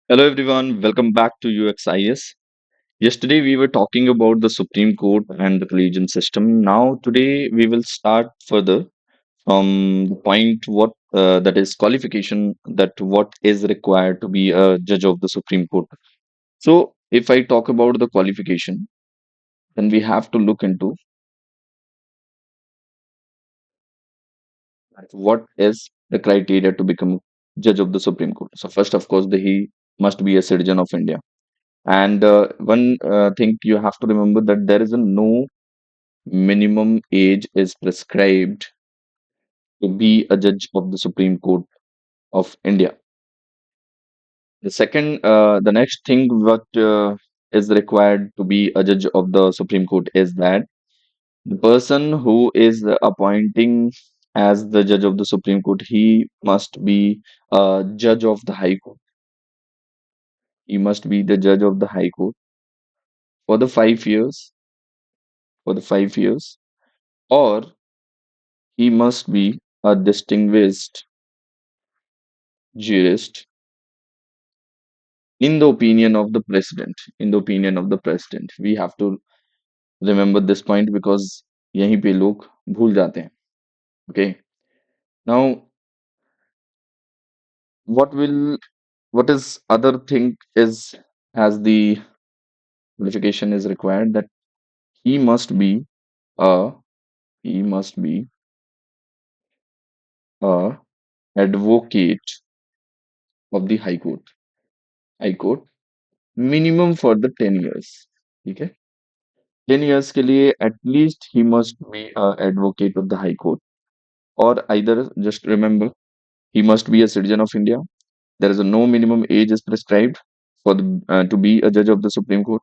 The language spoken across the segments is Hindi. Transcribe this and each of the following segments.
Hello everyone, welcome back to UXIS. Yesterday we were talking about the Supreme Court and the collegium system. Now today we will start further from the point what that is qualification that what is required to be a judge of the Supreme Court. So if I talk about the qualification, then we have to look into what is the criteria to become judge of the Supreme Court. So first, of course, he must be a citizen of India. And one thing you have to remember that there is a no minimum age is prescribed to be a judge of the Supreme Court of India. The next thing what is required to be a judge of the Supreme Court is that the person who is appointing as the judge of the Supreme Court, he must be a judge of the High Court. He must be the judge of the High Court for the 5 years, for the 5 years, or he must be a distinguished jurist in the opinion of the president. In the opinion of the president, we have to remember this point because यहीं पे लोग भूल जाते हैं. Okay. Now, what will what is other thing is as the qualification is required that he must be a he must be a advocate of the high court minimum for the 10 years. ठीक है. 10 years के लिए at least he must be a advocate of the high court, or either just remember he must be a citizen of India. There is a no minimum age is prescribed for the to be a judge of the Supreme Court.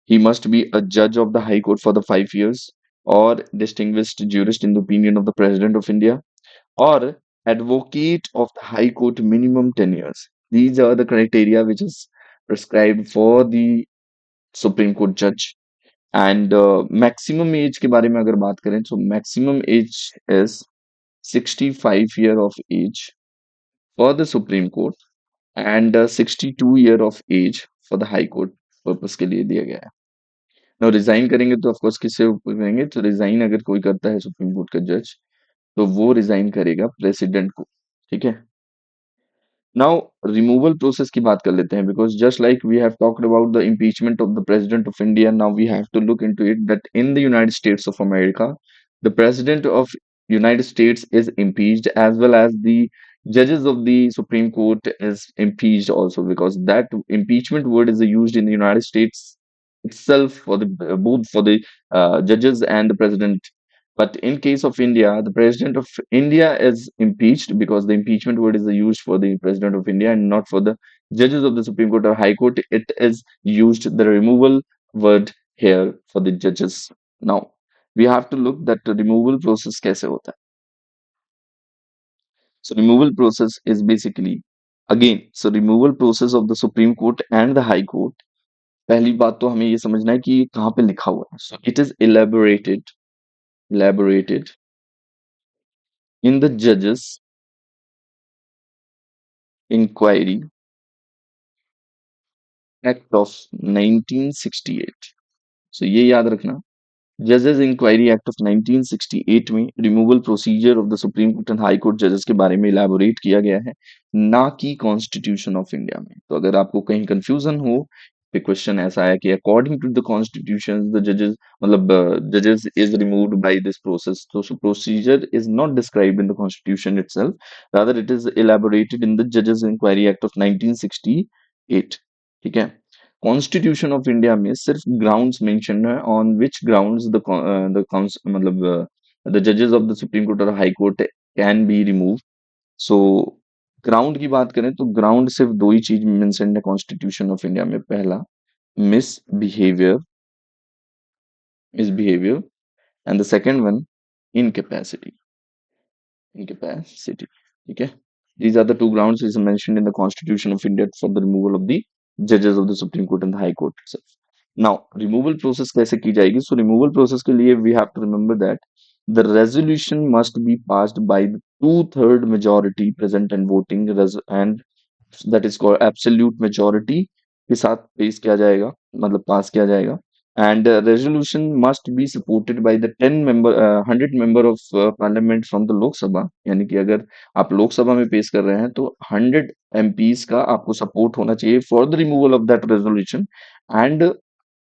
He must be a judge of the High Court for the 5 years, or distinguished jurist in the opinion of the President of India, or advocate of the High Court minimum 10 years. These are the criteria which is prescribed for the Supreme Court judge. And maximum age के बारे में अगर बात करें तो maximum age is 65 year of age for the supreme Court and 62 year of age for the High Court purpose के लिए दिया गया है. ना रिजाइन करेंगे तो ऑफकोर्स किससे ऊपर करेंगे, तो रिजाइन अगर कोई करता है सुप्रीम कोर्ट का जज तो वो रिजाइन करेगा प्रेसिडेंट को. ठीक है. Now, removal process की बात कर लेते हैं because just like we have talked about the impeachment of the President of India, now we have to look into it that in the United States of America, the President of United States is impeached as well as the judges of the Supreme Court is impeached also because that impeachment word is used in the United States itself for the both for the judges and the president. But in case of India, the president of India is impeached because the impeachment word is used for the president of India and not for the judges of the Supreme Court or High Court. It is used the removal word here for the judges. Now, we have to look that the removal process कैसे होता है. So removal process is basically again, so removal process of the Supreme Court and the High Court. पहली बात तो हमें ये समझना है कि ये कहाँ पे लिखा हुआ है. So it is elaborated in the Judges Inquiry Act of 1968. So ये याद रखना. जजेस इंक्वायरी एक्ट ऑफ 1968 में removal procedure of the supreme Court and high court जजेस के बारे में इलेबोरेट किया गया है, ना कि कॉन्स्टिट्यूशन ऑफ इंडिया में. तो अगर आपको कहीं कंफ्यूजन हो, फिर क्वेश्चन ऐसा है कि according to the constitution the जजेस मतलब जजेस is removed by this process. तो procedure is not described in the constitution itself, rather it is elaborated in the जजेस इंक्वायरी एक्ट ऑफ 1968. ठीक है. कॉन्स्टिट्यूशन ऑफ इंडिया में सिर्फ ग्राउंड्स मेंशन है ऑन विच ग्राउंड्स मतलब द जजेस ऑफ द सुप्रीम कोर्ट और high court can be remove. So ground की बात करें तो ग्राउंड सिर्फ दो ही चीज मेंशन है कॉन्स्टिट्यूशन ऑफ इंडिया में. पहला misbehaviour misbehaviour and the second one incapacity. Incapacity. Okay. These are the two grounds which is mentioned in the Constitution of India for the removal of the judges of the Supreme Court and the High Court itself. Now, removal process कैसे की जाएगी? So, removal process के लिए we have to remember that the resolution must be passed by the two-third majority present and voting and that is called absolute majority के साथ पेश किया जाएगा, मतलब पास किया जाएगा। And resolution must be supported by the 100 member of parliament from the Lok Sabha, यानी कि अगर आप लोकसभा में पेश कर रहे हैं तो 100 MPs का आपको सपोर्ट होना चाहिए for the removal of that resolution. And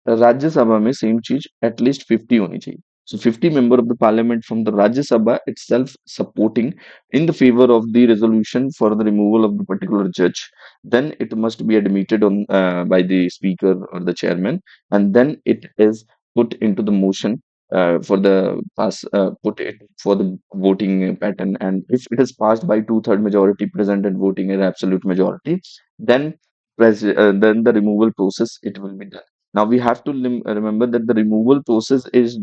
Rajya Sabha में सेम चीज एटलीस्ट 50 होनी चाहिए। So 50 member of the parliament from the Rajya Sabha itself supporting in the favor of the resolution for the removal of the particular judge. Then it must be admitted on by the speaker or the chairman, and then it is put into the motion for the pass put it for the voting pattern. And if it is passed by two-third majority present and voting an absolute majority, then then the removal process it will be done. Now we have to remember that the removal process is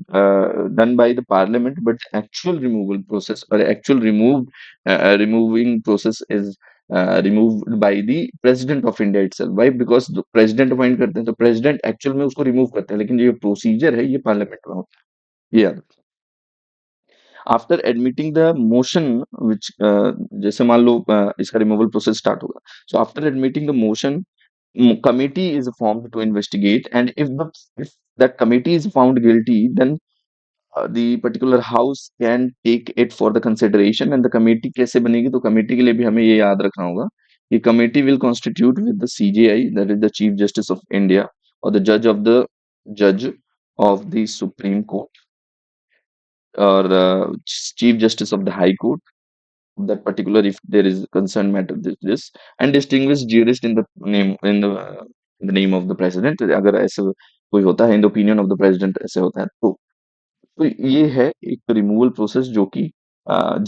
done by the parliament, but actual removal process or actual removing process is removed by the president of India itself. Why? Because the president appoint करते हैं, तो president actual में उसको remove करते हैं, लेकिन ये procedure है ये parliament में होता है। ये याद रखो। After admitting the motion which जैसे मान लो इसका रिमूवल प्रोसेस स्टार्ट होगा। So after admitting the motion, committee is formed to investigate, and if that committee is found guilty, then the particular house can take it for the consideration। and the committee कैसे बनेगी, तो committee के लिए भी हमें ये याद रखना होगा कि committee will constitute with the CJI, that is the Chief Justice of India, or the judge of the Supreme Court, or Chief Justice of the High Court, that particular if there is concerned matter this, and distinguished jurist in the name of the president, अगर ऐसे कोई होता है, in the opinion of the president ऐसे होता है, तो ये है एक रिमूवल प्रोसेस जो कि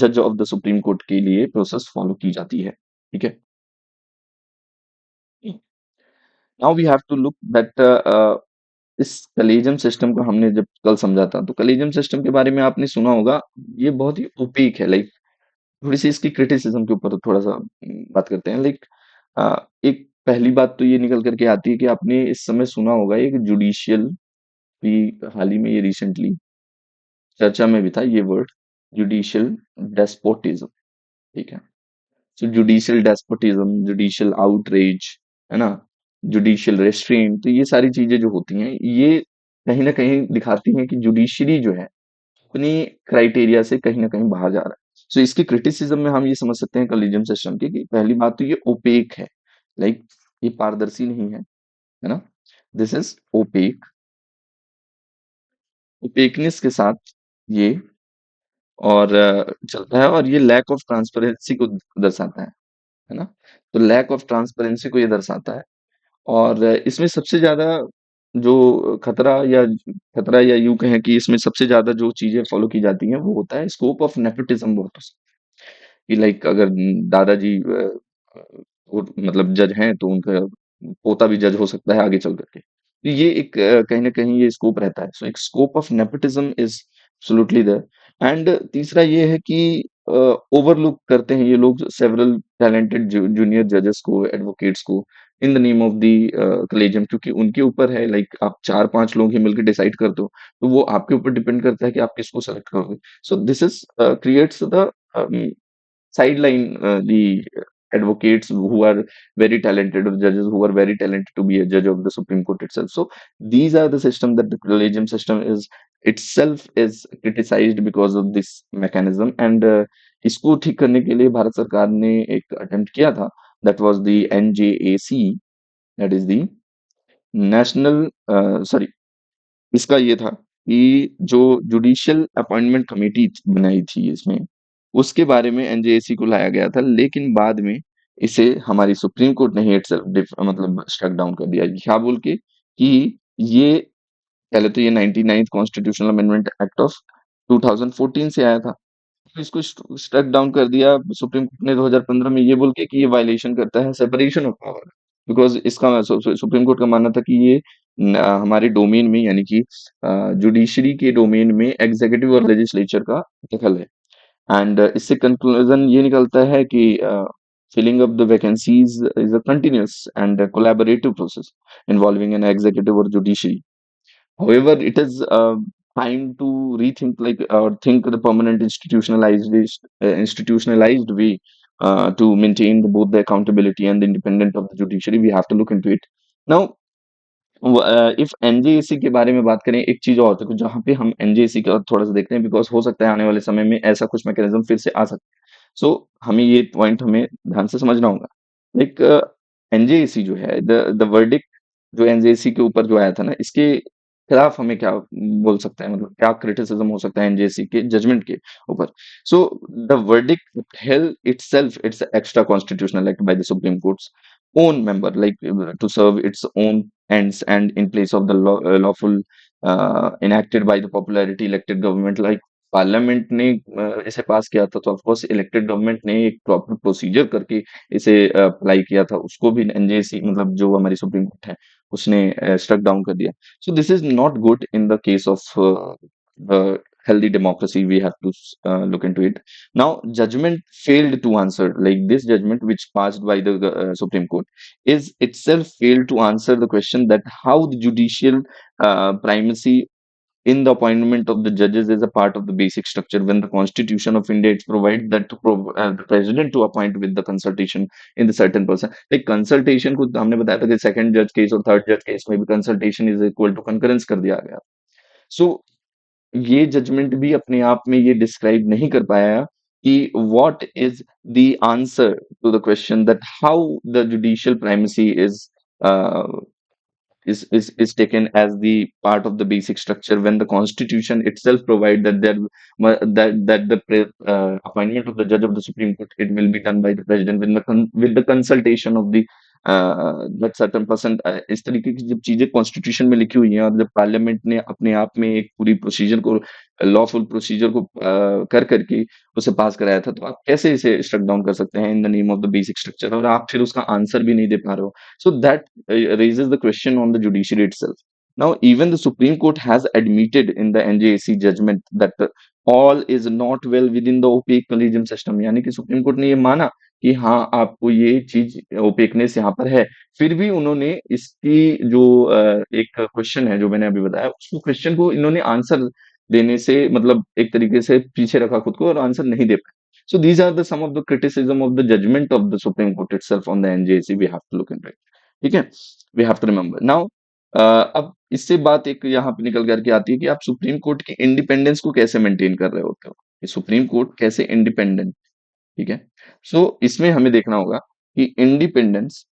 जज ऑफ द सुप्रीम कोर्ट के लिए प्रोसेस फॉलो की जाती है। ठीक है। Now we have to look that इस कलेजियम सिस्टम को हमने जब कल समझा था, तो कलेजियम सिस्टम के बारे में आपने सुना होगा, ये बहुत ही ओपेक है। लाइक थोड़ी-सी इसकी क्रिटिसिज़्म के ऊपर थोड़ा-सा बात करते हैं। लाइक एक पहली बात तो ये निकल कर के आती है कि आपने इस समय सुना होगा एक जुडिशियल भी, हाल ही में ये रिसेंटली चर्चा में भी था ये वर्ड, जुडिशियल डेस्पोटिज़्म। ठीक है? सो जुडिशियल डेस्पोटिज़्म, जुडिशियल आउटरेज, है ना? जुडिशियल रेस्ट्रेंट, तो ये सारी चीज़ें जो होती हैं, ये कहीं न कहीं दिखाती हैं कि जुडिशरी जो है अपनी क्राइटेरिया से कहीं न कहीं बाहर जा रहा है। सो इसकी क्रिटिसिज्म में हम ये समझ सकते हैं कॉलेजियम सिस्टम की कि पहली बात तो ये ओपेक है, लाइक ये पारदर्शी नहीं है ना? दिस इज़ ओपेक, ओपेकनेस के साथ ये और चलता है, और ये लैक ऑफ ट्रांसपेरेंसी को दर्शाता है ना? तो लैक ऑफ ट्रांसपेरेंसी को ये दर्शाता है, और इसमें सबसे ज़्यादा जो खतरा या यूँ कहें कि इसमें सबसे ज़्यादा जो चीज़ें फ़ॉलो की जाती हैं, वो होता है स्कोप ऑफ नेपोटिज़्म बहुत, कि लाइक अगर दादाजी वो मतलब जज हैं तो उनका पोता भी जज हो सकता है आगे चल करके। तो ये एक कहीं न कहीं ये स्कोप रहता है। सो एक scope of nepotism is absolutely there. And तीसरा ये है कि ओवरलुक करते हैं ये लोग सेवरल टैलेंटेड जूनियर जजेस को, एडवोकेट्स को, in the name of the collegium, क्योंकि उनके ऊपर है, लाइक आप 4-5 लोग ही मिलके डिसाइड करते हो, तो वो आपके ऊपर डिपेंड करता है कि आप किसको सेलेक्ट करोगे। So this is creates the sideline the advocates who are very talented, or judges who are very talented to be a judge of the Supreme Court itself. So these are the system that the collegium system is itself is criticized because of this mechanism। and इसको ठीक करने के लिए भारत सरकार ने एक अटेम्प्ट किया था, that was the NJAC, that is the national sorry, इसका ये था कि जो जुडिशियल अपॉइंटमेंट कमेटी बनाई थी इसमें, उसके बारे में एनजेएसी को लाया गया था, लेकिन बाद में इसे हमारी सुप्रीम कोर्ट ने ही इटसेल्फ मतलब स्ट्रक डाउन कर दिया। क्या बोल के कि ये पहले तो ये 99th constitutional amendment act of 2014 से आया था। तो इसको स्ट्रक डाउन कर दिया सुप्रीम कोर्ट ने 2015 में, ये बोल के कि ये वायलेशन करता है सेपरेशन ऑफ पावर। बिकॉज इसका सुप्रीम कोर्ट का मानना था कि ये हमारे डोमेन में, यानी कि जुडिशरी के डोमेन में एग्जीक्यूटिव और लेजिस्लेचर का दखल है। एंड इससे कंक्लूजन ये निकलता है कि filling up the vacancies is a continuous and a collaborative process involving an executive or judiciary। However, it is time to rethink, like, or think the permanent institutionalized way to maintain both the accountability and the independence of the judiciary. We have to look into it. Now, if NJAC के बारे में बात करें, एक चीज और देखो जहां पे हम एनजेएसी का थोड़ा सा देखते हैं, बिकॉज हो सकता है आने वाले समय में ऐसा कुछ मैकेनिज्म फिर से आ सकता है। सो हमें ये पॉइंट हमें ध्यान से समझना होगा। लाइक एनजेएसी जो है, द वर्डिक्ट जो एनजेएसी के ऊपर जो आया था ना, इसके खिलाफ हमें क्या बोल सकते हैं, मतलब क्या क्रिटिसिज्म हो सकता है एनजेएसी के जजमेंट के ऊपर। So the verdict held itself it's extra constitutional act by the supreme courts own member, like to serve its own ends and in place of the lawful enacted by the popularity elected government. Like parliament ने इसे पास किया था, तो ऑफकोर्स इलेक्टेड गवर्नमेंट ने एक प्रॉपर प्रोसीजर करके इसे अप्लाई किया था, उसको भी एनजेसी मतलब जो हमारी सुप्रीम कोर्ट है उसने स्ट्रक डाउन कर दिया। So this is not good in the case of healthy democracy. We have to look into it. Now, judgment failed to answer, like this judgment which passed by the Supreme Court is itself failed to answer the question that how the judicial primacy in the appointment of the judges is a part of the basic structure when the constitution of India it provides that the president to appoint with the consultation in the certain person, like consultation को हमने बताया था कि second judge case और third judge case में भी consultation is equal to concurrence कर दिया गया। So ये जजमेंट भी अपने आप में ये डिस्क्राइब नहीं कर पाया कि what is the answer to the question that how the judicial primacy is taken as the part of the basic structure when the constitution itself provide that the appointment of the judge of the supreme court it will be done by the president with the consultation of the that certain person। इस तरीके की जब चीजें कॉन्स्टिट्यूशन में लिखी हुई हैं और जब पार्लियामेंट ने अपने आप में एक पूरी प्रोसीजर को लॉफुल प्रोसीजर को कर करके उसे पास कराया था, तो आप कैसे इसे स्ट्रक डाउन कर सकते हैं in the name of the basic structure, और आप फिर उसका आंसर भी नहीं दे पा रहे हो। So that raises the question on the judiciary itself. Now, even the Supreme Court has admitted in the NJAC judgment that all is not well within the opaque collegium system। यानी कि सुप्रीम कोर्ट ने ये माना कि हाँ आपको ये चीज ओपेकनेस यहाँ पर है, फिर भी उन्होंने इसकी जो एक क्वेश्चन है जो मैंने अभी बताया, उस क्वेश्चन को इन्होंने आंसर देने से मतलब एक तरीके से पीछे रखा खुद को और आंसर नहीं दे पाए। So these are the some of the criticism of the judgment of the Supreme Court itself on the NJC. We have to look into it. ठीक है, we have to remember now. अब इससे बात एक यहाँ पे निकल करके आती है कि आप सुप्रीम कोर्ट की इंडिपेंडेंस को कैसे मेंटेन कर रहे होते हो, कि सुप्रीम कोर्ट कैसे इंडिपेंडेंट। ठीक है, सो इसमें हमें देखना होगा कि इंडिपेंडेंस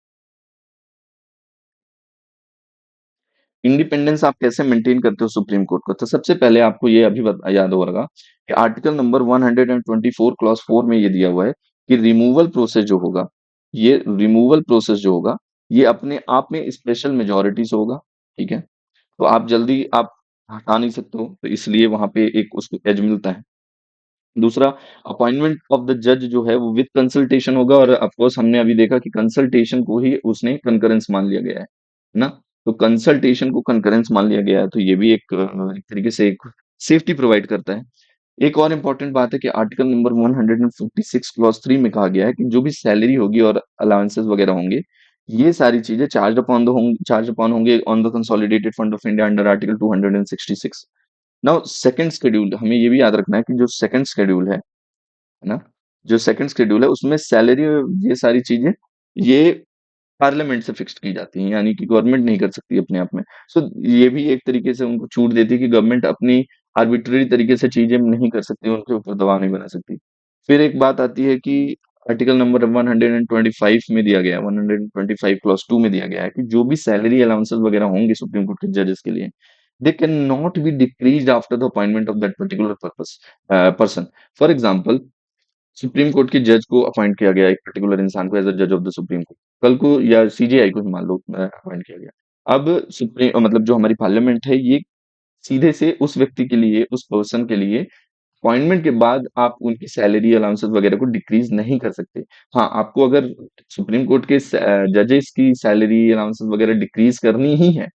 इंडिपेंडेंस आप कैसे मेंटेन करते हो सुप्रीम कोर्ट को। तो सबसे पहले आपको ये अभी याद होगा कि आर्टिकल नंबर 124 क्लॉज 4 में ये दिया हुआ है कि रिमूवल प्रोसेस जो होगा, ये रिमूवल प्रोसेस जो होगा ये अपने आप में स्पेशल मेजोरिटी से होगा। ठीक है, तो आप जल्दी आप हटा नहीं सकते हो, तो इसलिए वहां पे एक उसको एज मिलता है। दूसरा, अपॉइंटमेंट ऑफ द जज जो है वो विद कंसल्टेशन होगा, और ऑफकोर्स हमने अभी देखा कि कंसल्टेशन को ही उसने कंकरेंस मान लिया गया है ना। तो कंसल्टेशन को कंकरेंस मान लिया गया है, तो ये भी एक तरीके से एक सेफ्टी प्रोवाइड करता है। एक और इम्पोर्टेंट बात है कि आर्टिकल नंबर 156 क्लॉज 3 में कहा गया है कि जो भी सैलरी होगी और अलाउंसेस वगैरह होंगे, ये सारी चीजें चार्ज अपॉन होंगे on the consolidated fund of India under article 266। Now second schedule, हमें ये भी याद रखना है कि जो सेकंड शेड्यूल है ना, जो सेकंड शेड्यूल है उसमें सैलरी ये सारी चीजें ये पार्लियामेंट से फिक्स्ड की जाती हैं, यानी कि गवर्नमेंट नहीं कर सकती अपने आप में। सो ये भी एक तरीके से उनको छूट देती है कि गवर्नमेंट अपनी आर्बिट्ररी तरीके से चीजें नहीं कर सकती, उनके ऊपर दबाव नहीं बना सकती। फिर एक बात आती है कि आर्टिकल नंबर 125 में दिया गया है, 125 क्लॉज 2 में दिया गया है कि जो भी सैलरी अलाउंसेस वगैरह होंगे सुप्रीम कोर्ट के जजेस के लिए, they can not be decreased after the appointment of that particular person. For example, supreme court के जज को अपॉइंट किया गया एक पर्टिकुलर इंसान को एज अ जज ऑफ द सुप्रीम कोर्ट, कल को या सीजेआई को ही मान लो अपॉइंट किया गया। अब सुप्रीम मतलब जो हमारी पार्लियामेंट है ये सीधे से उस व्यक्ति के लिए, उस पर्सन के लिए अपॉइंटमेंट के बाद आप उनकी सैलरी अलाउंसेस वगैरह को डिक्रीज नहीं कर सकते। हाँ, आपको अगर सुप्रीम कोर्ट के जजेस की सैलरी अलाउंसेस वगैरह डिक्रीज करनी ही है,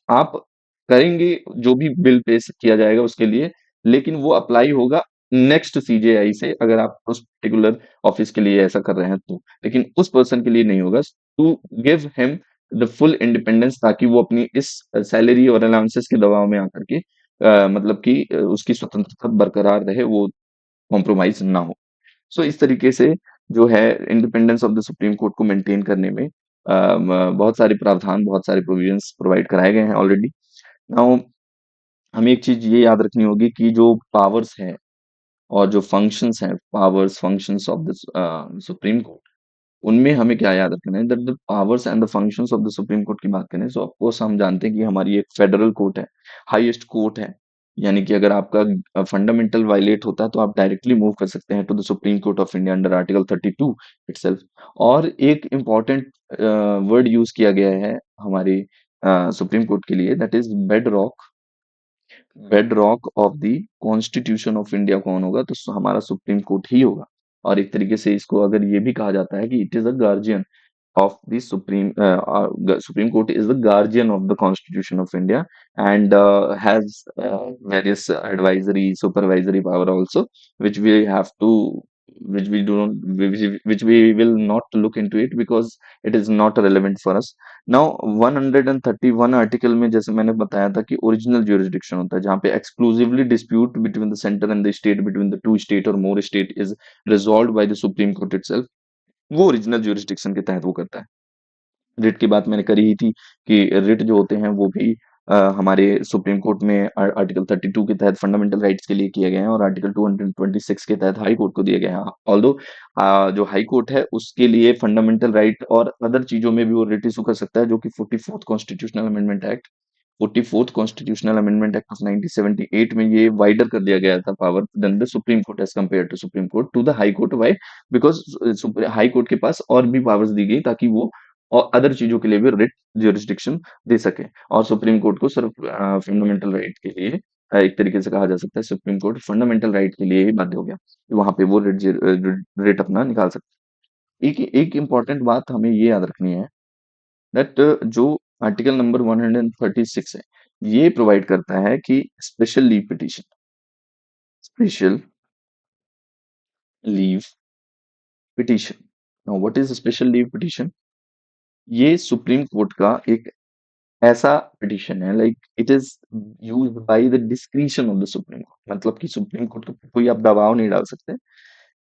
आप करेंगे, जो भी बिल पेश किया जाएगा उसके लिए, लेकिन वो अप्लाई होगा नेक्स्ट सीजेआई से, अगर आप उस पर्टिकुलर ऑफिस के लिए ऐसा कर रहे हैं तो, लेकिन उस पर्सन के लिए नहीं होगा। To give him the full independence, ताकि वो अपनी इस सैलरी और अलाउंसेस के दबाव में आकर के मतलब कि उसकी स्वतंत्रता बरकरार रहे, वो कॉम्प्रोमाइज ना हो। सो इस तरीके से जो है independence of the supreme court को मेंटेन करने में बहुत सारे प्रावधान, बहुत सारे प्रोविजंस प्रोवाइड कराए गए हैं ऑलरेडी। नाउ हमें एक चीज ये याद रखनी होगी कि जो पावर्स हैं और जो फंक्शंस हैं, powers functions of the supreme court, उनमें हमें क्या याद रखना है, that the powers and the functions of the supreme court की बात करें, सो ऑफ कोर्स हम जानते हैं कि हमारी एक फेडरल कोर्ट है, हाईएस्ट कोर्ट है। यानी कि अगर आपका फंडामेंटल वायलेट होता है तो आप डायरेक्टली मूव कर सकते हैं to the supreme Court of India under article 32 itself. और एक इम्पॉर्टेंट वर्ड यूज किया गया है हमारी सुप्रीम कोर्ट के लिए, that is bed rock. Bed rock of the constitution of India कौन होगा, तो हमारा सुप्रीम कोर्ट ही होगा। और एक तरीके से इसको अगर ये भी कहा जाता है कि it is a guardian of the Supreme Court is the guardian of the Constitution of India, and has various advisory, supervisory power also, which we have to, which we do not, which we will not look into it because it is not relevant for us. Now 131 article में जैसे मैंने बताया था कि ओरिजिनल jurisdiction होता है, जहाँ पे exclusively dispute between the center and the state, between the two state or more state is resolved by the Supreme Court itself। वो ओरिजिनल jurisdiction के तहत वो करता है। रिट की बात मैंने करी ही थी कि रिट जो होते हैं वो भी हमारे सुप्रीम कोर्ट में आर्टिकल 32 के तहत फंडामेंटल राइट्स के लिए किए गए हैं और आर्टिकल 226 के तहत हाई कोर्ट को दिए गए हैं। ऑल्दो जो हाई कोर्ट है उसके लिए फंडामेंटल राइट और अदर चीजों में भी वो रिट इशू कर सकता है, जो कि 44th constitutional amendment act, 44th constitutional amendment act of 1978 में ये वाइडर कर दिया गया था power than the supreme Court as compare to Supreme Court to the High Court. Why? Because High Court के पास और भी पावर्स दी गई ताकि वो और अदर चीजों के लिए भी रिट ज्यूरिसडिक्शन दे सके। और सुप्रीम कोर्ट को सिर्फ फंडामेंटल राइट के लिए एक तरीके से कहा जा सकता है सुप्रीम कोर्ट फंडामेंटल राइट के लिए ही बाध्य हो गया, वहां पे वो रिट अपना निकाल सकता है। एक एक इंपॉर्टेंट बात हमें ये याद रखनी है, दैट जो आर्टिकल नंबर 136 है ये प्रोवाइड करता है कि special leave petition, special leave petition. Now what is special leave petition? ये सुप्रीम कोर्ट का एक ऐसा पिटीशन है, like it is used by the discretion of the supreme court, मतलब कि सुप्रीम कोर्ट को कोई आप दबाव नहीं डाल सकते।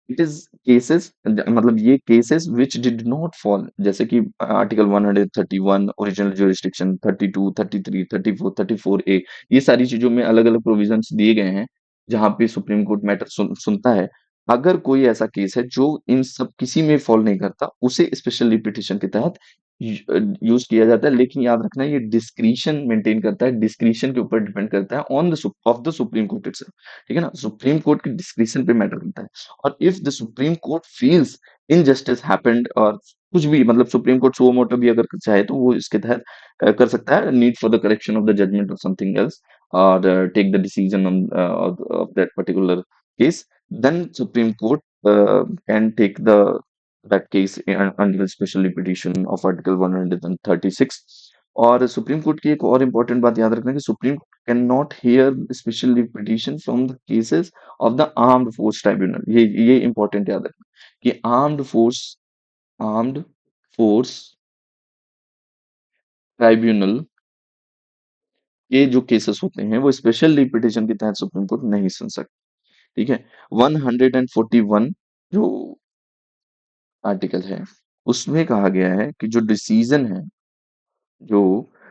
इट इज केसेस, मतलब ये cases which did not fall, जैसे कि आर्टिकल 131 ओरिजिनल ज्यूरिसडिक्शन, 32, 33, 34, 34A, ये सारी चीजों में अलग अलग प्रोविजंस दिए गए हैं जहां पे सुप्रीम कोर्ट मैटर सुनता है। अगर कोई ऐसा केस है जो इन सब किसी में फॉल नहीं करता, उसे स्पेशल पिटिशन के तहत यूज किया जाता है। लेकिन याद रखना ये डिस्क्रिशन मेंटेन करता है, डिस्क्रिशन के ऊपर डिपेंड करता है on the of the supreme court itself. ठीक है ना, सुप्रीम कोर्ट की डिस्क्रिशन पे मैटर करता है। और if the supreme court feels injustice happened, और कुछ भी मतलब सुप्रीम कोर्ट सो मोटो भी अगर चाहे तो वो इसके तहत कर सकता है, need for the correction of the judgment और समथिंग एल्स, और take the decision of that particular case, then Supreme Court can take the that case under special petition of article 136। और सुप्रीम कोर्ट की एक और इम्पोर्टेंट बात याद रखना कि supreme Court can not here special petition from the cases of the armed force tribunal. ये इंपॉर्टेंट याद रखना कि आर्म्ड फोर्स ट्राइब्यूनल के जो केसेस होते हैं वो स्पेशल पिटीशन के तहत सुप्रीम कोर्ट नहीं सुन सकती। ठीक है, 141 जो आर्टिकल है उसमें कहा गया है कि जो डिसीजन है, जो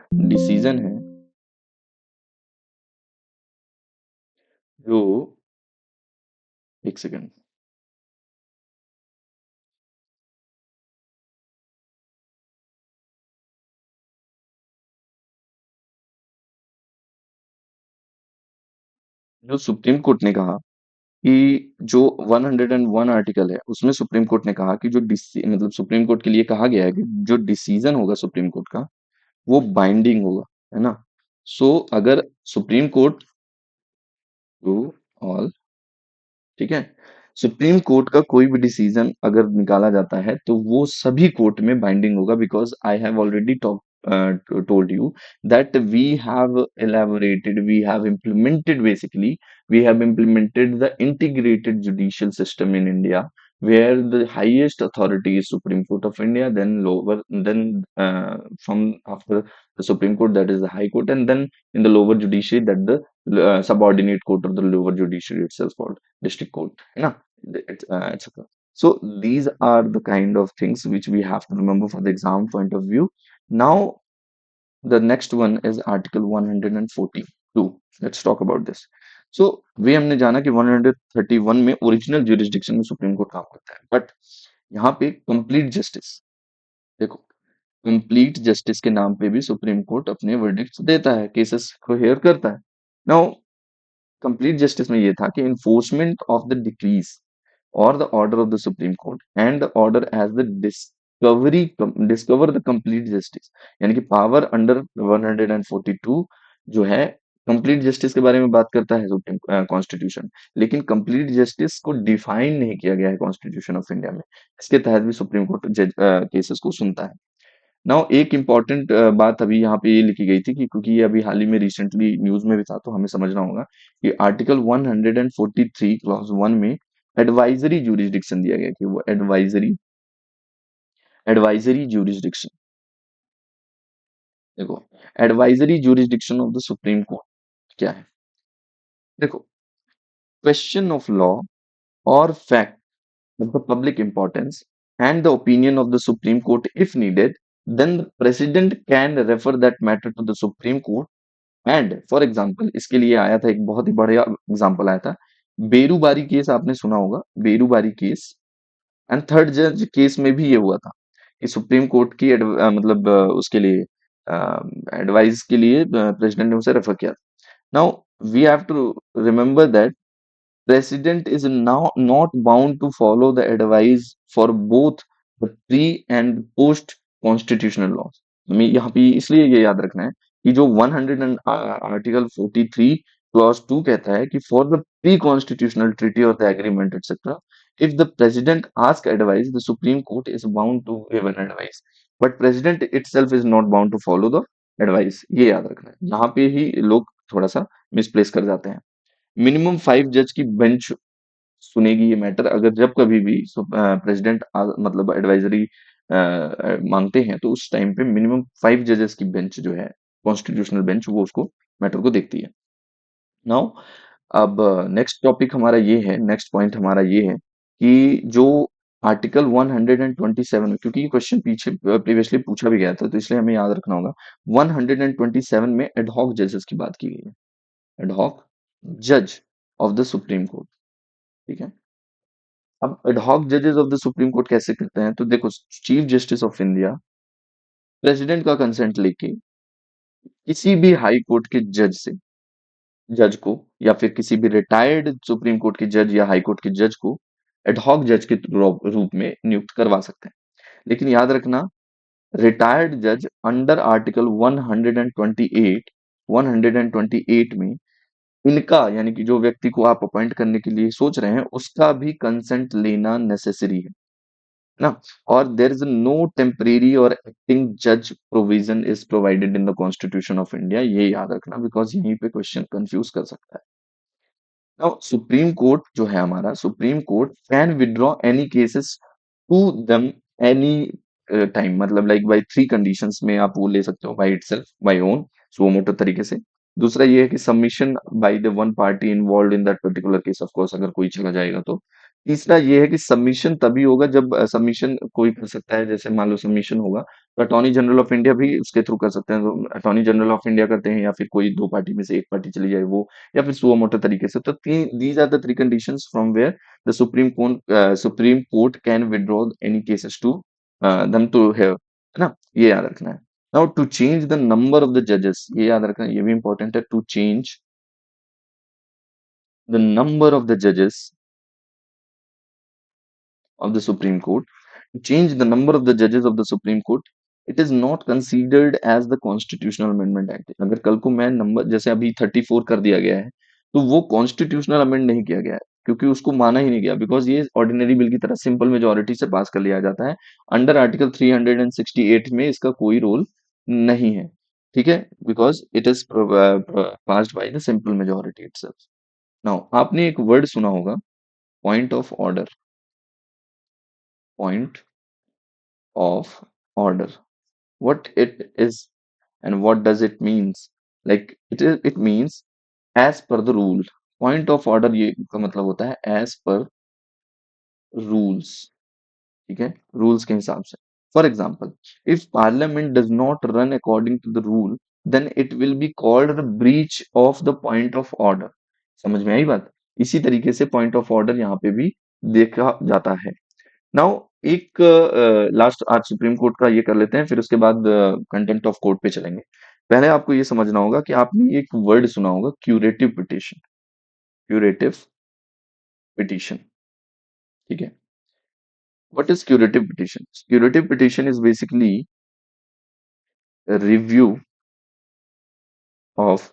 एक सेकंड, जो सुप्रीम कोर्ट ने कहा कि जो 101 आर्टिकल है उसमें सुप्रीम कोर्ट ने कहा कि मतलब सुप्रीम कोर्ट के लिए कहा गया है कि जो डिसीजन होगा सुप्रीम कोर्ट का वो बाइंडिंग होगा, है ना। सो अगर सुप्रीम कोर्ट टू ऑल, ठीक है, सुप्रीम कोर्ट का कोई भी डिसीजन अगर निकाला जाता है तो वो सभी कोर्ट में बाइंडिंग होगा, because I have already told you that we have implemented, basically we have implemented the integrated judicial system in India, where the highest authority is Supreme Court of India, then lower, then from after the Supreme Court, that is the High Court, and then in the lower judiciary, that the subordinate court or the lower judiciary itself called district court, है ना, etc। So these are the kind of things which we have to remember for the exam point of view. Now the next one is Article 142. Let's talk about this. So वे हमने जाना कि 131 में ओरिजिनल jurisdiction में सुप्रीम कोर्ट काम करता है, बट यहाँ पे कंप्लीट जस्टिस, देखो, कंप्लीट जस्टिस के नाम पे भी सुप्रीम कोर्ट अपने वर्डिक्ट्स देता है, केसेस को हेयर करता है। नाउ कंप्लीट जस्टिस में ये था कि enforcement of the decrees or the order of the Supreme Court and the order as the discover the complete justice, यानी कि पावर अंडर 142 जो है कंप्लीट जस्टिस के बारे में बात करता है सुप्रीम कॉन्स्टिट्यूशन, लेकिन कंप्लीट जस्टिस को डिफाइन नहीं किया गया है कॉन्स्टिट्यूशन ऑफ इंडिया में। इसके तहत भी सुप्रीम कोर्ट जज केसेस को सुनता है। नाउ एक इम्पॉर्टेंट बात अभी यहाँ पे ये लिखी गई थी कि क्योंकि ये अभी हाल ही में रिसेंटली न्यूज में भी था, तो हमें समझना होगा कि आर्टिकल 143 क्लॉज 1 में एडवाइजरी जुरिस्डिक्शन दिया गया, कि वो एडवाइजरी जुरिस्डिक्शन, देखो, advisory jurisdiction of the supreme court क्या है। देखो, क्वेश्चन ऑफ लॉ और fact of the public importance and the opinion of the Supreme Court if needed, then the President can refer that matter to the Supreme Court। And for example इसके लिए आया था, एक बहुत ही बढ़िया एग्जाम्पल आया था, बेरूबारी केस आपने सुना होगा, बेरूबारी केस, एंड थर्ड जज केस में भी ये हुआ था कि सुप्रीम कोर्ट की मतलब उसके लिए एडवाइस के लिए प्रेसिडेंट ने उसे रेफर किया। Now we have to remember that President is now not bound to follow the advice for both the pre and post constitutional laws। हमें यहाँ पे इसलिए ये याद रखना है कि जो 100 and आर्टिकल 43 क्लॉज 2 कहता है कि for the pre constitutional treaty और the agreement etcetera, if the president ask advice the supreme court is bound to give an advice, but president itself is not bound to follow the advice. ये याद रखना है, यहाँ पे ही लोग थोड़ा सा मिसप्लेस कर जाते हैं। मिनिमम 5 जज की बेंच सुनेगी ये मैटर, अगर जब कभी भी प्रेसिडेंट मतलब एडवाइजरी मांगते हैं, तो उस टाइम पे मिनिमम 5 जजेस की बेंच जो है, कॉन्स्टिट्यूशनल बेंच, वो उसको मैटर को देखती है। नाउ अब नेक्स्ट टॉपिक हमारा ये है, नेक्स्ट पॉइंट हमारा ये है कि जो आर्टिकल 127 में, क्योंकि ये क्वेश्चन पीछे प्रीवियसली पूछा भी गया था, तो इसलिए हमें याद रखना होगा, 127 में एडहॉक जजेस की बात की गई है, एडहॉक जज ऑफ द सुप्रीम कोर्ट। ठीक है, अब एडहॉक जजेस ऑफ द सुप्रीम कोर्ट कैसे करते हैं, तो देखो, chief justice of India president का कंसेंट लेके किसी भी हाई कोर्ट के जज से, जज को, या फिर किसी भी रिटायर्ड सुप्रीम कोर्ट के जज या हाई कोर्ट के जज को एडहॉक जज के रूप में नियुक्त करवा सकते हैं। लेकिन याद रखना, रिटायर्ड जज अंडर आर्टिकल 128 128 में इनका, यानी कि जो व्यक्ति को आप अपॉइंट करने के लिए सोच रहे हैं, उसका भी कंसेंट लेना नेसेसरी है ना। और देर इज नो टेम्परेरी और एक्टिंग जज provision is provided in the constitution of India, ये याद रखना, बिकॉज यहीं पे क्वेश्चन कंफ्यूज कर सकता है। नाउ सुप्रीम कोर्ट जो है हमारा, Supreme Court can withdraw any cases to them any time, मतलब लाइक बाय 3 कंडीशंस में आप वो ले सकते हो, by itself, by own, suo motu तरीके से। दूसरा ये है कि submission by the one party involved in that particular case, of course अगर कोई चला जाएगा तो। तीसरा ये है कि सबमिशन तभी होगा जब सबमिशन कोई कर सकता है, जैसे मान लो सबमिशन होगा तो अटॉर्नी जनरल ऑफ इंडिया भी उसके थ्रू कर सकते हैं, तो अटॉर्नी जनरल ऑफ इंडिया करते हैं, या फिर कोई 2 पार्टी में से 1 पार्टी चली जाए वो, या फिर सुओ मोटो तरीके से। तो these are the 3 conditions from where the supreme Court can withdraw any cases to them to hear, है ना, ये याद रखना है। Now to change the number of the जजेस, ये याद रखना है, ये भी इंपॉर्टेंट है, to change the number of the जजेस of the Supreme Court, to change the number of the judges of the Supreme Court, it is not considered as the Constitutional Amendment Act। अगर कल को मैं नंबर जैसे अभी 34 कर दिया गया है, तो वो कॉन्स्टिट्यूशनल अमेंड नहीं किया गया है, क्योंकि उसको माना ही नहीं गया, बिकॉज ये ऑर्डिनरी बिल की तरह सिंपल मेजोरिटी से पास कर लिया जाता है। अंडर आर्टिकल 368 में इसका कोई रोल नहीं है। ठीक है, because it is passed by the simple majority itself. Now आपने एक वर्ड सुना होगा, point of order, point of order, what it is and what does it means, like it means as per the rule। point of order ये का मतलब होता है as per रूल्स, ठीक है, रूल्स के हिसाब से। For example, if Parliament does not run according to the rule, then it will be called the breach of the point of order. समझ में आई बात? इसी तरीके से पॉइंट ऑफ ऑर्डर यहाँ पे भी देखा जाता है। नाउ एक लास्ट आज सुप्रीम कोर्ट का ये कर लेते हैं, फिर उसके बाद कंटेंट ऑफ कोर्ट पे चलेंगे। पहले आपको ये समझना होगा कि आपने एक वर्ड सुना होगा, क्यूरेटिव पिटिशन। क्यूरेटिव पिटिशन, ठीक है। What is curative petition? Curative petition is basically review of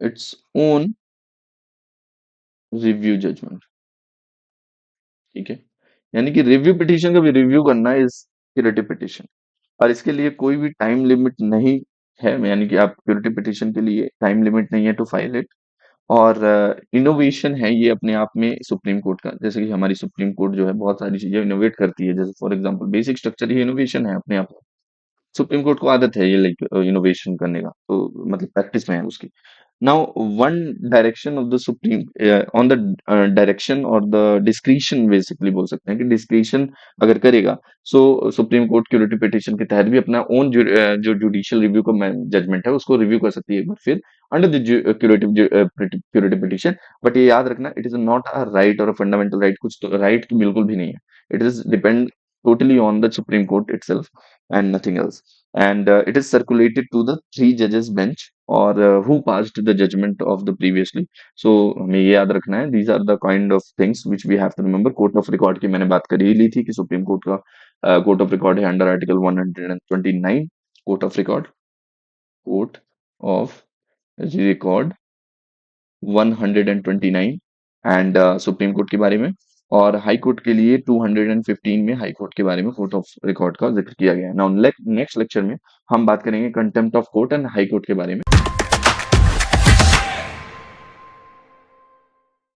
its own review judgment, ठीक है। यानी कि रिव्यू पिटिशन का भी रिव्यू करना इज क्यूरेटिव पिटिशन, और इसके लिए कोई भी टाइम लिमिट नहीं है, यानी कि आप क्यूरेटिव पिटिशन के लिए टाइम लिमिट नहीं है टू फाइल इट। और इनोवेशन है ये अपने आप में सुप्रीम कोर्ट का, जैसे कि हमारी सुप्रीम कोर्ट जो है बहुत सारी चीजें इनोवेट करती है, जैसे for example basic structure he innovation है अपने आप में। सुप्रीम कोर्ट को आदत है ये लाइक इनोवेशन करने का, तो मतलब प्रैक्टिस में है उसकी। Now one direction of the supreme on the direction और द डिस्क्रिशन, बेसिकली बोल सकते हैं कि डिस्क्रिशन अगर करेगा, सो सुप्रीम कोर्ट क्यूरेटिव पिटिशन के तहत भी अपना ओन जो जुडिशियल रिव्यू का जजमेंट है उसको रिव्यू कर सकती है एक बार फिर, under the curative petition. But ये याद रखना, it is not a right और अ फंडामेंटल राइट, कुछ तो राइट तो बिल्कुल भी नहीं है। It is depend totally on the Supreme Court itself and nothing else. And it is circulated to the three judges bench, or who passed the judgment of the previously. So हमें ये याद रखना है, these are the kind of things which we have to remember. Court of record की मैंने बात कर ही ली थी कि सुप्रीम कोर्ट का कोर्ट ऑफ रिकॉर्ड है under article 129, court of record, court of record 129, and supreme court के बारे में। और हाई कोर्ट के लिए 215 में हाई कोर्ट के बारे में कोर्ट ऑफ रिकॉर्ड का जिक्र किया गया है। नाउ नेक्स्ट लेक्चर में हम बात करेंगे contempt of court and high Court के बारे में।